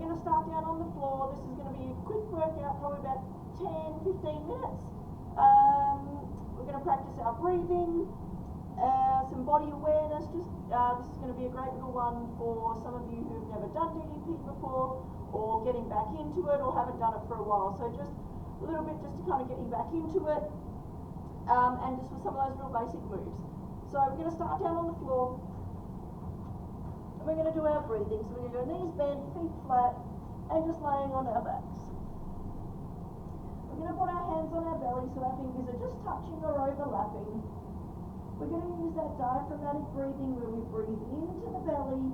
we're going to start down on the floor. This is going to be a quick workout, probably about 10-15 minutes. We're going to practice our breathing, some body awareness. This is going to be a great little one for some of you who've never done DDP before, or getting back into it, or haven't done it for a while. So just a little bit just to kind of get you back into it, and just with some of those real basic moves. So we're going to start down on the floor, and we're going to do our breathing. So we're going to go knees bent, feet flat, and just laying on our backs. We're going to put our hands on our belly so our fingers are just touching or overlapping. We're going to use that diaphragmatic breathing where we breathe into the belly,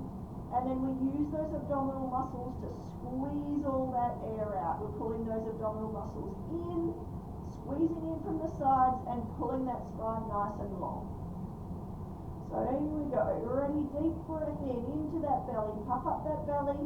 and then we use those abdominal muscles to squeeze all that air out. We're pulling those abdominal muscles in, squeezing in from the sides, and pulling that spine nice and long. So here we go. Ready? Deep breath in into that belly. Puff up that belly.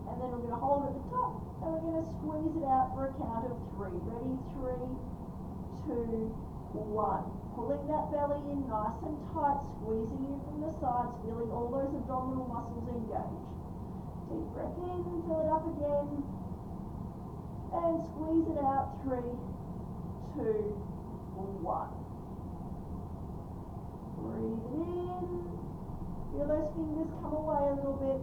And then we're going to hold at the top, and we're going to squeeze it out for a count of 3. Ready? 3, 2, 1. Pulling that belly in nice and tight, squeezing in from the sides, feeling all those abdominal muscles engaged. Deep breath in, fill it up again, and squeeze it out. 3, 2, 1. Breathe it in, feel those fingers come away a little bit,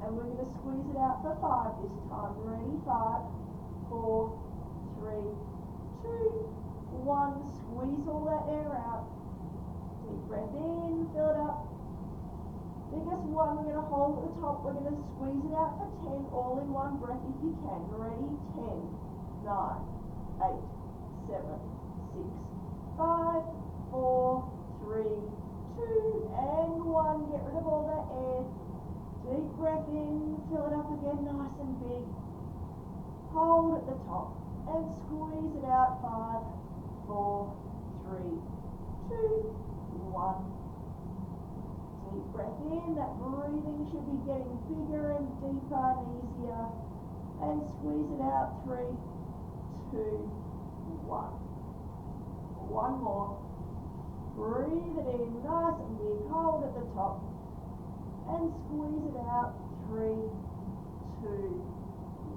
and we're going to squeeze it out for 5 this time. Ready? 5, 4, 3, 2, 1. Squeeze all that air out. Deep breath in, fill it up. Biggest one, we're going to hold at the top. We're going to squeeze it out for 10, all in one breath if you can. Ready? 10, 9, 8, 7, 6, 5, 4, 3, 2, and 1. Get rid of all that air. Deep breath in, fill it up again nice and big. Hold at the top and squeeze it out. 5, 4, 3, 2, 1. Deep breath in. That breathing should be getting bigger and deeper and easier. And squeeze it out. 3, 2, 1. One more. Breathe it in nice and big. Hold at the top. And squeeze it out. 3, 2,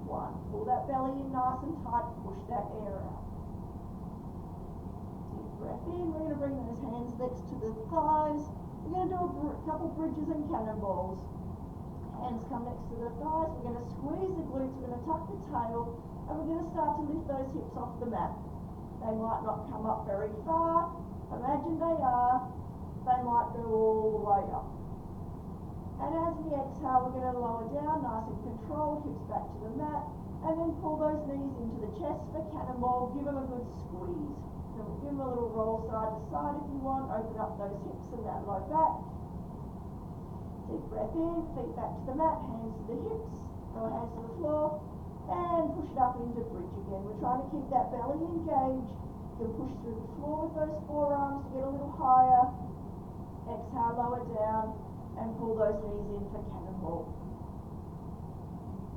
1. Pull that belly in nice and tight. Push that air out. Deep breath in. We're going to bring those hands next to the thighs. We're going to do a couple bridges and cannonballs. Hands come next to the thighs. We're going to squeeze the glutes. We're going to tuck the tail. And we're going to start to lift those hips off the mat. They might not come up very far. Imagine they are. They might go all the way up. And as we exhale, we're going to lower down, nice and controlled, hips back to the mat, and then pull those knees into the chest for cannonball. Give them a good squeeze. So give them a little roll side to side if you want. Open up those hips and that low back. Deep breath in, feet back to the mat, hands to the hips, or hands to the floor, and push it up into bridge again. We're trying to keep that belly engaged. You can push through the floor with those forearms to get a little higher. Exhale, lower down, and pull those knees in for cannonball.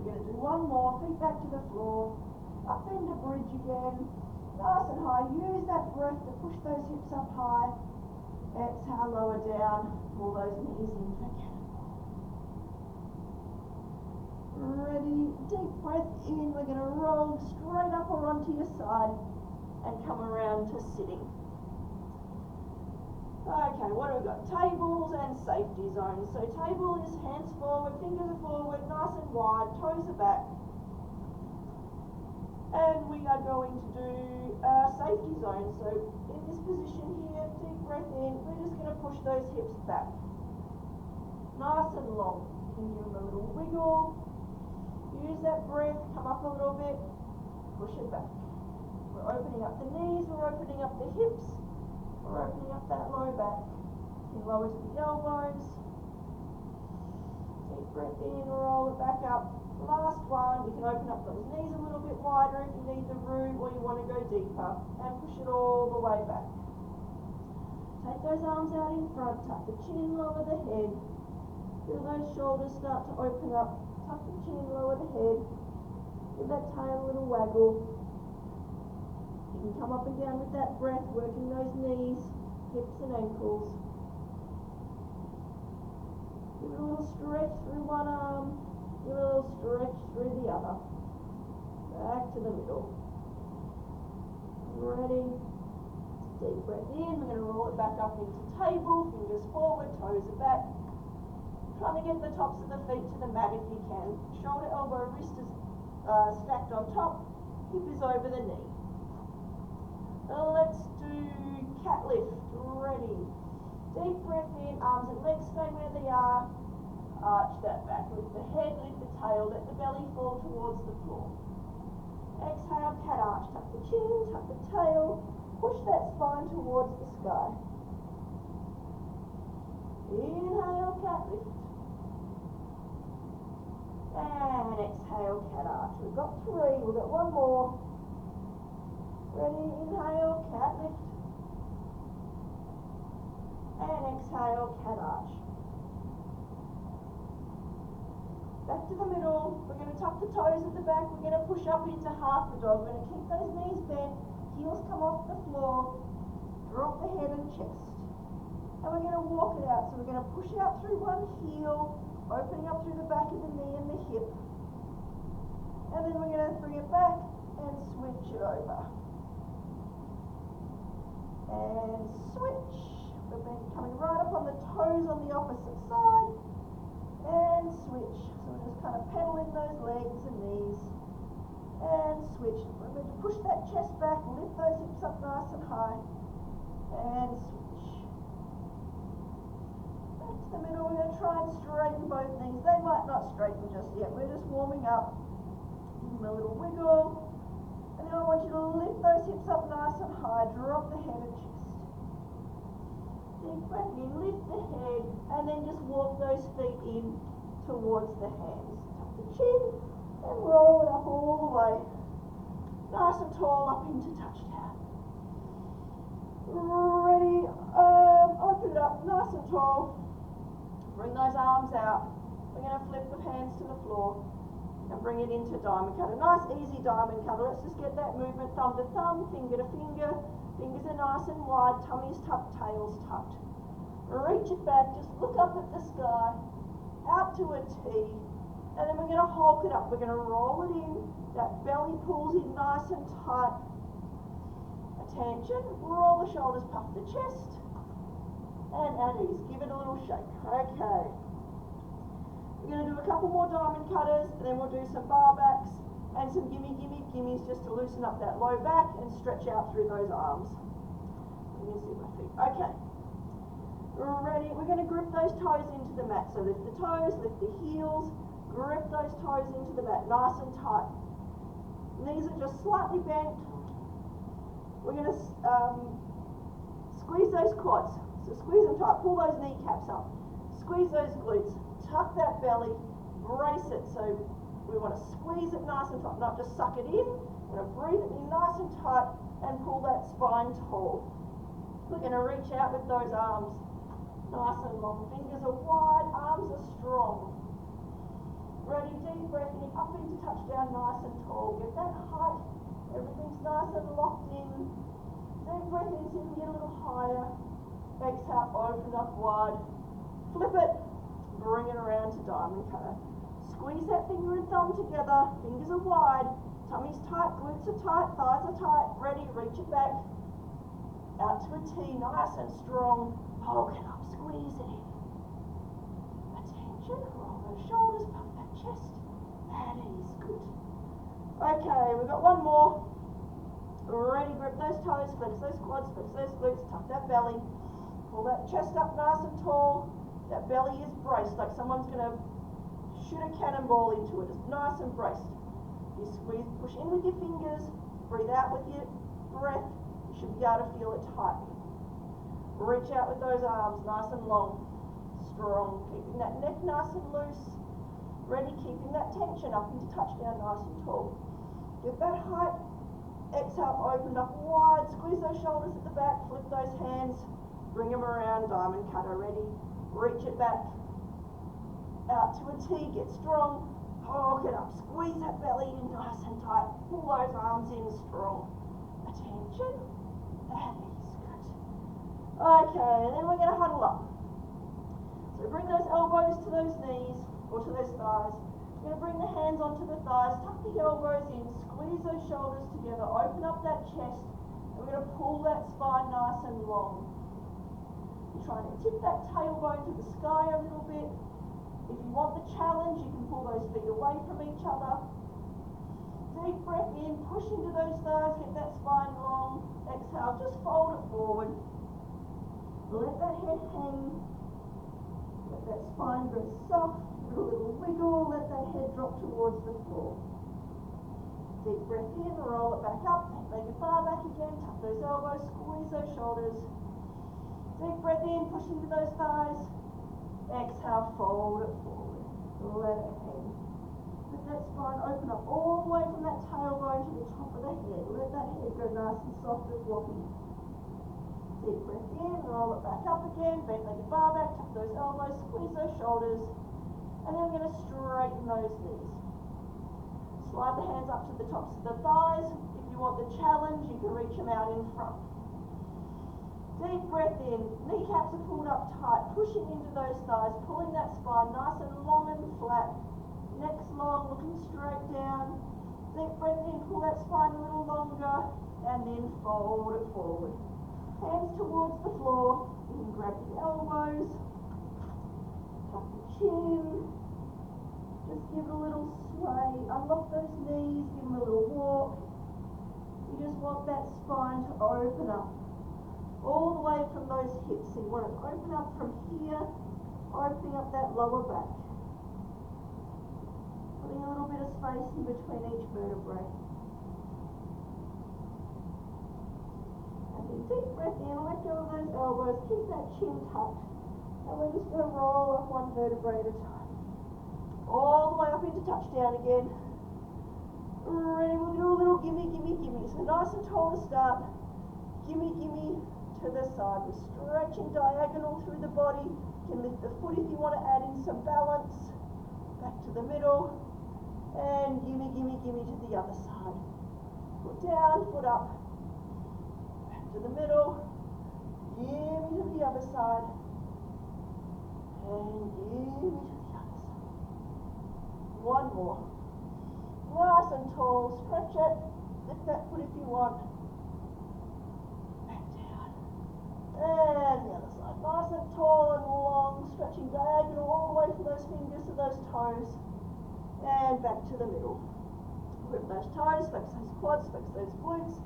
We're going to do one more. Feet back to the floor. Up into bridge again. Nice and high. Use that breath to push those hips up high. Exhale, lower down. Pull those knees in for cannonball. Ready? Deep breath in. We're going to roll straight up or onto your side and come around to sitting. Okay, what have we got? Tables and safety zones. So table is hands forward, fingers are forward, nice and wide, toes are back. And we are going to do safety zone. So in this position here, deep breath in, we're just going to push those hips back. Nice and long. You can give them a little wiggle. Use that breath, come up a little bit, push it back. We're opening up the knees, we're opening up the hips, we're opening up that low back. You lower to the elbows. Deep breath in, roll it back up. Last one, you can open up those knees a little bit wider if you need the room or you want to go deeper, and push it all the way back. Take those arms out in front, tuck the chin, lower the head. Feel those shoulders start to open up. Tuck the chin, lower the head. Give that tail a little waggle. You can come up and down with that breath, working those knees, hips and ankles. Give it a little stretch through one arm Give it a little stretch through the other. Back to the middle. Ready? Deep breath in. We're going to roll it back up into table. Fingers forward, toes are back. Trying to get the tops of the feet to the mat if you can. Shoulder, elbow, wrist is stacked on top. Hip is over the knee. Let's do cat lift. Ready? Deep breath in. Arms and legs stay where they are. Arch that back. Lift the head, lift the tail. Let the belly fall towards the floor. Exhale, cat arch. Tuck the chin, tuck the tail. Push that spine towards the sky. Inhale, cat lift. And exhale, cat arch. We've got 3. We've got 1 more. Ready? Inhale, cat lift. And exhale, cat arch. Back to the middle. We're going to tuck the toes at the back. We're going to push up into half the dog. We're going to keep those knees bent. Heels come off the floor. Drop the head and chest. And we're going to walk it out. So we're going to push out through one heel, opening up through the back of the knee and the hip. And then we're going to bring it back and switch it over. And switch. We're coming right up on the toes on the opposite side. And switch. So we're just kind of pedaling those legs and knees. And switch. We're going to push that chest back, lift those hips up nice and high. And switch. Back to the middle. We're going to try and straighten both knees. They might not straighten just yet. We're just warming up. Give them a little wiggle. And then I want you to lift those hips up nice and high. Drop the head and chest. Deep breath in, lift the head, and then just walk those feet in towards the hands. Tuck the chin and roll it up all the way. Nice and tall up into touchdown. Ready? Open it up nice and tall. Bring those arms out. We're going to flip the hands to the floor and bring it into diamond cutter. Nice easy diamond cutter. Let's just get that movement thumb to thumb, finger to finger. Fingers are nice and wide, tummy's tucked, tail's tucked. Reach it back, just look up at the sky, out to a T, and then we're going to hulk it up. We're going to roll it in, that belly pulls in nice and tight. Attention, roll the shoulders, puff the chest, and at ease, give it a little shake. Okay. We're going to do a couple more diamond cutters, and then we'll do some bar backs, and some gimmies just to loosen up that low back and stretch out through those arms. You can see my feet. Okay. Ready? We're going to grip those toes into the mat. So lift the toes, lift the heels, grip those toes into the mat, nice and tight. Knees are just slightly bent. We're going to squeeze those quads. So squeeze them tight. Pull those kneecaps up. Squeeze those glutes. Tuck that belly. Brace it. So we want to squeeze it nice and tight, not just suck it in. We're going to breathe it in nice and tight and pull that spine tall. We're going to reach out with those arms nice and long. Fingers are wide, arms are strong. Ready, deep breath in, up into touchdown, nice and tall. Get that height. Everything's nice and locked in. Deep breath in, see if you can get a little higher. Exhale, open up wide. Flip it. Bring it around to diamond cutter. Squeeze that finger and thumb together. Fingers are wide. Tummy's tight, glutes are tight, thighs are tight. Ready, reach it back. Out to a T, nice and strong. Hulk it up, squeeze it in. Attention, roll those shoulders, puff that chest. That is good. Okay, we've got one more. Ready, grip those toes, flex those quads, flex those glutes, tuck that belly. Pull that chest up nice and tall. That belly is braced, like someone's going to shoot a cannonball into it. It's nice and braced. You squeeze, push in with your fingers, breathe out with your breath. You should be able to feel it tight. Reach out with those arms, nice and long, strong. Keeping that neck nice and loose. Ready, keeping that tension up into touchdown, nice and tall. Get that height. Exhale, open up wide. Squeeze those shoulders at the back. Flip those hands. Bring them around, diamond cutter. Ready. Reach it back. Out to a T. Get strong. Hulk it up. Squeeze that belly in nice and tight. Pull those arms in strong. Attention. That is good. Okay, and then we're going to huddle up. So bring those elbows to those knees or to those thighs. You're going to bring the hands onto the thighs, tuck the elbows in, squeeze those shoulders together, open up that chest, and we're going to pull that spine nice and long. You're trying to tip that tailbone to the sky a little bit. If you want the challenge, you can pull those feet away from each other. Deep breath in, push into those thighs, get that spine long. Exhale, just fold it forward. Let that head hang. Let that spine go soft. Give it a little wiggle. Let that head drop towards the floor. Deep breath in, roll it back up. Take your bar back again. Tuck those elbows, squeeze those shoulders. Deep breath in, push into those thighs. Exhale, fold it forward. Let it hang. Let that spine open up all the way from that tailbone to the top of the head. Let that head go nice and soft and floppy. Deep breath in, roll it back up again. Bend like a bar back, tuck those elbows, squeeze those shoulders. And then we're going to straighten those knees. Slide the hands up to the tops of the thighs. If you want the challenge, you can reach them out in front. Deep breath in, kneecaps are pulled up tight, pushing into those thighs, pulling that spine nice and long and flat. Neck's long, looking straight down. Deep breath in, pull that spine a little longer, and then fold it forward. Hands towards the floor. You can grab the elbows, tuck the chin, just give it a little sway, unlock those knees, give them a little walk. You just want that spine to open up all the way from those hips. So you want it to open up from here, opening up that lower back. Putting a little bit of space in between each vertebrae. And then deep breath in, let go of those elbows, keep that chin tucked. And we're just going to roll up one vertebrae at a time. All the way up into touchdown again. Ready, we'll do a little gimme, gimme, gimme. So nice and tall to start. Gimme, gimme to the side. We're stretching diagonal through the body. You can lift the foot if you want to add in some balance. Back to the middle. And gimme, gimme, gimme to the other side. Foot down, foot up. Back to the middle. Gimme to the other side. And gimme to the other side. One more. Nice and tall. Stretch it. Lift that foot if you want. Back down. And the other side. Nice and tall and long. Stretching diagonal all the way from those fingers to those toes. And back to the middle. Grip those toes, flex those quads, flex those glutes.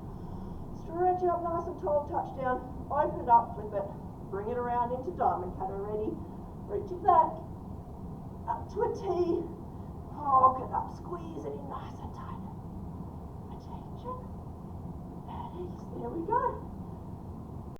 Stretch it up nice and tall, touchdown. Open it up, flip it. Bring it around into diamond cutter. Ready? Reach it back. Up to a T. Hook it up, squeeze it in nice and tight. Attention. That is, there we go.